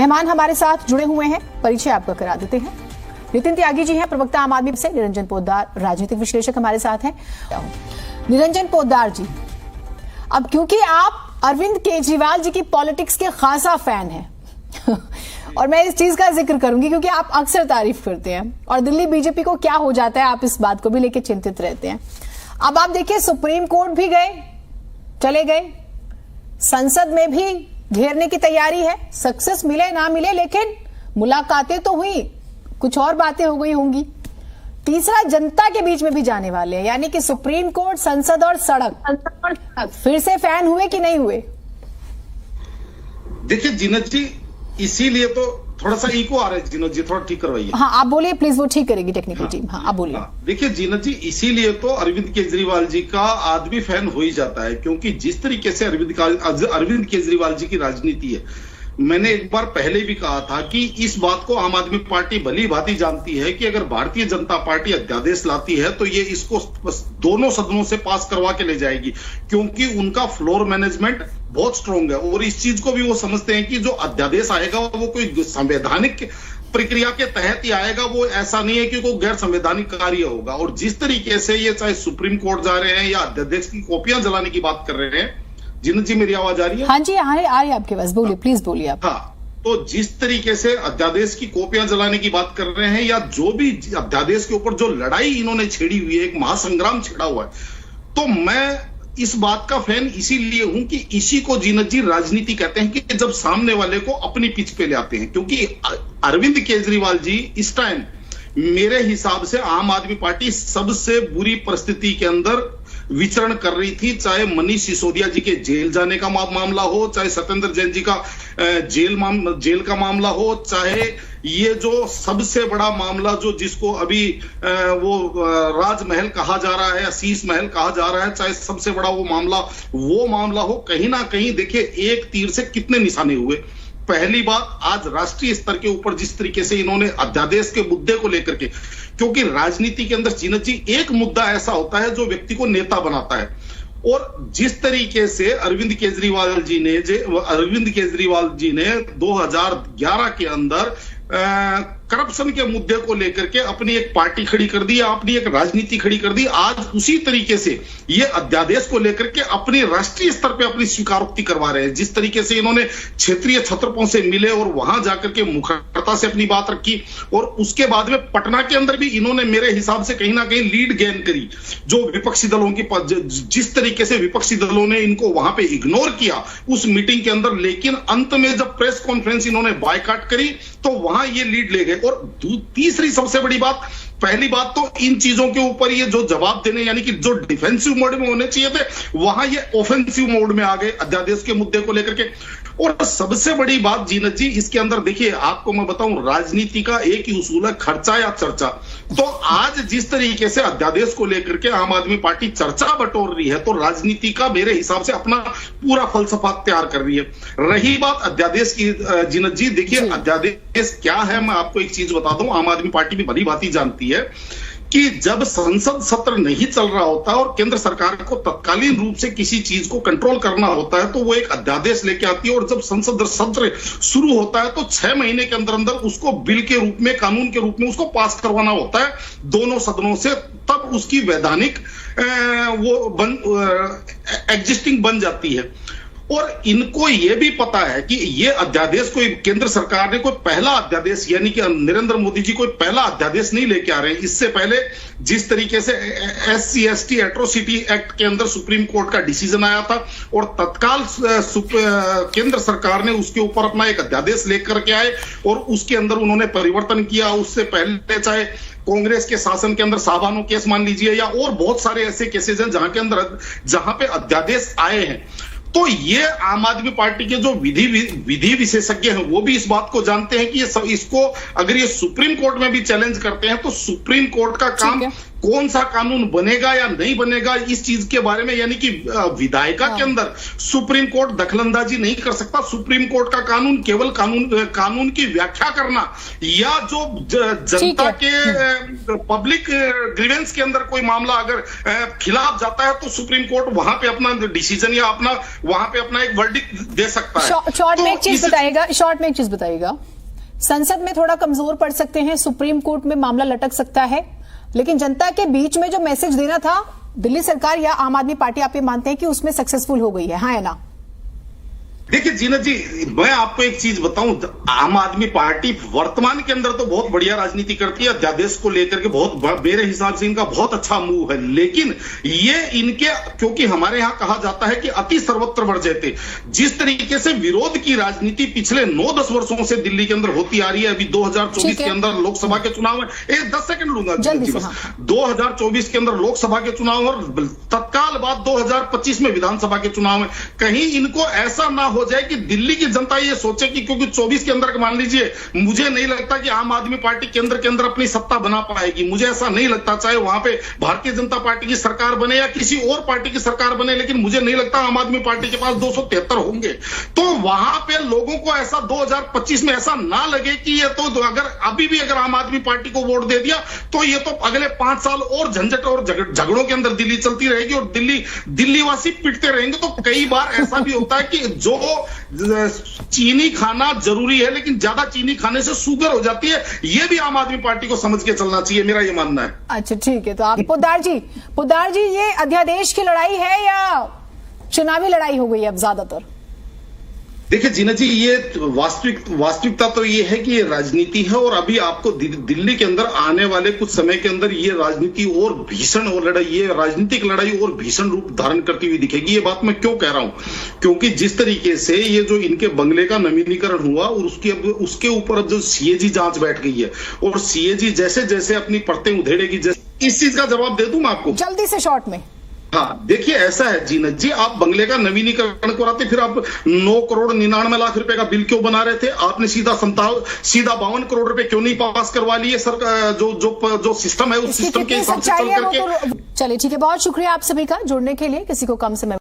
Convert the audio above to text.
मेहमान हमारे साथ जुड़े हुए हैं, परिचय आपका करा देते हैं। नितिन त्यागी जी हैं, प्रवक्ता आम आदमी से। निरंजन पोद्दार, राजनीतिक विश्लेषक हमारे साथ हैं। निरंजन पोद्दार जी, अब क्योंकि आप अरविंद केजरीवाल जी की पॉलिटिक्स के खासा फैन हैं और मैं इस चीज का जिक्र करूंगी क्योंकि आप अक्सर तारीफ करते हैं और दिल्ली बीजेपी को क्या हो जाता है आप इस बात को भी लेकर चिंतित रहते हैं। अब आप देखिए, सुप्रीम कोर्ट भी चले गए, संसद में भी घेरने की तैयारी है। सक्सेस मिले ना मिले, लेकिन मुलाकातें तो हुई, कुछ और बातें हो गई होंगी। तीसरा, जनता के बीच में भी जाने वाले हैं, यानी कि सुप्रीम कोर्ट, संसद और सड़क। फिर से फैन हुए कि नहीं हुए? देखिए जीनत जी, इसीलिए तो थोड़ा सा इको आ रहा है। जीनत जी थोड़ा ठीक करवाइए। हाँ आप बोलिए प्लीज, वो ठीक करेगी टेक्निकल टीम। हाँ आप बोलिए। देखिए जीनत जी, इसीलिए तो अरविंद केजरीवाल जी का आदमी फैन हो ही जाता है, क्योंकि जिस तरीके से अरविंद केजरीवाल जी की राजनीति है, मैंने एक बार पहले भी कहा था कि इस बात को आम आदमी पार्टी भली भांति जानती है कि अगर भारतीय जनता पार्टी अध्यादेश लाती है तो ये इसको दोनों सदनों से पास करवा के ले जाएगी, क्योंकि उनका फ्लोर मैनेजमेंट बहुत स्ट्रांग है और इस चीज को भी वो समझते हैं कि जो अध्यादेश आएगा वो कोई संवैधानिक प्रक्रिया के तहत ही आएगा, वो ऐसा नहीं है कि कोई गैर संवैधानिक कार्य होगा। और जिस तरीके से ये चाहे सुप्रीम कोर्ट जा रहे हैं या अध्यादेश की कॉपियां जलाने की बात कर रहे हैं। जीनत जी मेरी आवाज आ रही है? हाँ जी आ रही है आपके पास, बोलिए प्लीज बोलिए आप। हाँ, तो जिस तरीके से अध्यादेश की कॉपियां जलाने की बात कर रहे हैं या जो भी अध्यादेश के ऊपर जो लड़ाई इन्होंने छेड़ी हुई है, एक महासंग्राम छेड़ा हुआ है, तो मैं इस बात का फैन इसीलिए हूं कि इसी को जीनत जी राजनीति कहते हैं कि जब सामने वाले को अपनी पिच पे ले आते हैं। क्योंकि अरविंद केजरीवाल जी इस टाइम मेरे हिसाब से आम आदमी पार्टी सबसे बुरी परिस्थिति के अंदर विचरण कर रही थी, चाहे मनीष सिसोदिया जी के जेल जाने का मामला हो, चाहे सत्येंद्र जैन जी का जेल का मामला हो, चाहे ये जो सबसे बड़ा मामला जो जिसको अभी वो राजमहल कहा जा रहा है, शीश महल कहा जा रहा है, चाहे सबसे बड़ा वो मामला हो, कहीं ना कहीं देखिए एक तीर से कितने निशाने हुए। पहली बात, आज राष्ट्रीय स्तर के ऊपर जिस तरीके से इन्होंने अध्यादेश के मुद्दे को लेकर के, क्योंकि राजनीति के अंदर जीनत जी एक मुद्दा ऐसा होता है जो व्यक्ति को नेता बनाता है, और जिस तरीके से अरविंद केजरीवाल जी ने 2011 के अंदर करप्शन के मुद्दे को लेकर के अपनी एक पार्टी खड़ी कर दी, अपनी एक राजनीति खड़ी कर दी, आज उसी तरीके से ये अध्यादेश को लेकर के अपनी राष्ट्रीय स्तर पे अपनी स्वीकारोक्ति करवा रहे हैं। जिस तरीके से इन्होंने क्षेत्रीय छत्रपों से मिले और वहां जाकर के मुखरता से अपनी बात रखी, और उसके बाद में पटना के अंदर भी इन्होंने मेरे हिसाब से कहीं ना कहीं लीड गेन करी। जो विपक्षी दलों की जिस तरीके से विपक्षी दलों ने इनको वहां पे इग्नोर किया उस मीटिंग के अंदर, लेकिन अंत में जब प्रेस कॉन्फ्रेंस इन्होंने बायकॉट करी तो वहां ये लीड ले गए। और तीसरी सबसे बड़ी बात, पहली बात तो इन चीजों के ऊपर ये जो जवाब देने, यानी कि जो डिफेंसिव मोड में होने चाहिए थे, वहां ये ऑफेंसिव मोड में आ गए अध्यादेश के मुद्दे को लेकर के। और सबसे बड़ी बात जीनत जी, इसके अंदर देखिए आपको मैं बताऊं, राजनीति का एक ही उसूल है, खर्चा या चर्चा। तो आज जिस तरीके से अध्यादेश को लेकर के आम आदमी पार्टी चर्चा बटोर रही है, तो राजनीति का मेरे हिसाब से अपना पूरा फलसफा तैयार कर रही है। रही बात अध्यादेश की जीनत जी, देखिए अध्यादेश क्या है, मैं आपको एक चीज बता दूं, आम आदमी पार्टी भी भली भांति जानती है कि जब संसद सत्र नहीं चल रहा होता और केंद्र सरकार को तत्कालीन रूप से किसी चीज को कंट्रोल करना होता है तो वो एक अध्यादेश लेके आती है, और जब संसद सत्र शुरू होता है तो 6 महीने के अंदर अंदर उसको बिल के रूप में, कानून के रूप में उसको पास करवाना होता है दोनों सदनों से, तब उसकी वैधानिक एग्जिस्टिंग बन जाती है। और इनको यह भी पता है कि ये अध्यादेश कोई केंद्र सरकार ने कोई पहला अध्यादेश, यानी कि नरेंद्र मोदी जी कोई पहला अध्यादेश नहीं लेके आ रहे हैं। इससे पहले जिस तरीके से SC/ST एट्रोसिटी एक्ट के अंदर सुप्रीम कोर्ट का डिसीजन आया था और तत्काल केंद्र सरकार ने उसके ऊपर अपना एक अध्यादेश लेकर के आए और उसके अंदर उन्होंने परिवर्तन किया। उससे पहले चाहे कांग्रेस के शासन के अंदर साबानो केस मान लीजिए या और बहुत सारे ऐसे केसेस हैं जहां पे अध्यादेश आए हैं। तो ये आम आदमी पार्टी के जो विधि विशेषज्ञ हैं वो भी इस बात को जानते हैं कि इसको अगर ये सुप्रीम कोर्ट में भी चैलेंज करते हैं तो सुप्रीम कोर्ट का काम कौन सा कानून बनेगा या नहीं बनेगा इस चीज के बारे में, यानी कि विधायिका के अंदर सुप्रीम कोर्ट दखलंदाजी नहीं कर सकता। सुप्रीम कोर्ट का कानून केवल कानून की व्याख्या करना या जो जनता के पब्लिक ग्रीवेंस के अंदर कोई मामला अगर खिलाफ जाता है तो सुप्रीम कोर्ट वहां पे अपना डिसीजन या वहां पे अपना एक वर्डिक्ट दे सकता है। शॉर्ट में एक चीज बताइएगा, संसद में थोड़ा कमजोर पड़ सकते हैं, सुप्रीम कोर्ट में मामला लटक सकता है, लेकिन जनता के बीच में जो मैसेज देना था दिल्ली सरकार या आम आदमी पार्टी, आप ये मानते हैं कि उसमें सक्सेसफुल हो गई है, हाँ या ना? देखिए जीनत जी, मैं आपको एक चीज बताऊं, आम आदमी पार्टी वर्तमान के अंदर तो बहुत बढ़िया राजनीति करती है, अध्यादेश को लेकर के बहुत, मेरे हिसाब से इनका बहुत अच्छा मूव है। लेकिन ये इनके, क्योंकि हमारे यहां कहा जाता है कि अति सर्वत्र वर्जयते, जिस तरीके से विरोध की राजनीति पिछले 9-10 वर्षों से दिल्ली के अंदर होती आ रही है, अभी 2024 के अंदर लोकसभा के चुनाव में, 10 सेकंड लूंगा जी बस, 2024 के अंदर लोकसभा के चुनाव और तत्काल बाद 2025 में विधानसभा के चुनाव में, कहीं इनको ऐसा ना हो जाए कि दिल्ली की जनता ये सोचे कि क्योंकि 24 के अंदर मान लीजिए, मुझे नहीं लगता कि आम आदमी पार्टी केंद्र के अंदर अपनी सत्ता बना पाएगी, मुझे ऐसा नहीं लगता, चाहे वहां पे भारतीय जनता पार्टी की सरकार बने या किसी और पार्टी की सरकार बने, लेकिन मुझे नहीं लगता आम आदमी पार्टी के पास 273 होंगे। तो वहां पे लोगों को ऐसा 2025 में ऐसा ना लगे कि ये तो अगर अभी भी अगर आम आदमी पार्टी को वोट दे दिया तो ये तो अगले 5 साल और झंझट और झगड़ों के अंदर दिल्ली चलती रहेगी और दिल्लीवासी पिटते रहेंगे। तो कई बार ऐसा भी होता है कि जो चीनी खाना जरूरी है लेकिन ज्यादा चीनी खाने से शुगर हो जाती है, ये भी आम आदमी पार्टी को समझ के चलना चाहिए, मेरा ये मानना है। अच्छा ठीक है, तो आप पोद्दार जी ये अध्यादेश की लड़ाई है या चुनावी लड़ाई हो गई है अब ज्यादातर? देखिए जीना जी, ये वास्तविकता तो ये है कि ये राजनीति है और अभी आपको दिल्ली के अंदर आने वाले कुछ समय के अंदर ये राजनीति और भीषण और ये राजनीतिक लड़ाई और भीषण रूप धारण करती हुई दिखेगी। ये बात मैं क्यों कह रहा हूं, क्योंकि जिस तरीके से ये जो इनके बंगले का नवीनीकरण हुआ और उसके ऊपर अब जो सीएजी जांच बैठ गई है और सीएजी जैसे जैसे अपनी परतें उधेड़ेगी, इस चीज का जवाब दे दूं मैं आपको जल्दी से शॉर्ट में। हाँ देखिए, ऐसा है जीनत जी, आप बंगले का नवीनीकरण कराते, फिर आप 9 करोड़ 99 लाख रुपए का बिल क्यों बना रहे थे? आपने सीधा 52 करोड़ रुपए क्यों नहीं पास करवा लिए? सर जो सिस्टम है उस सिस्टम के हिसाब से चल करके। चलिए ठीक है, बहुत शुक्रिया आप सभी का जुड़ने के लिए, किसी को कम समय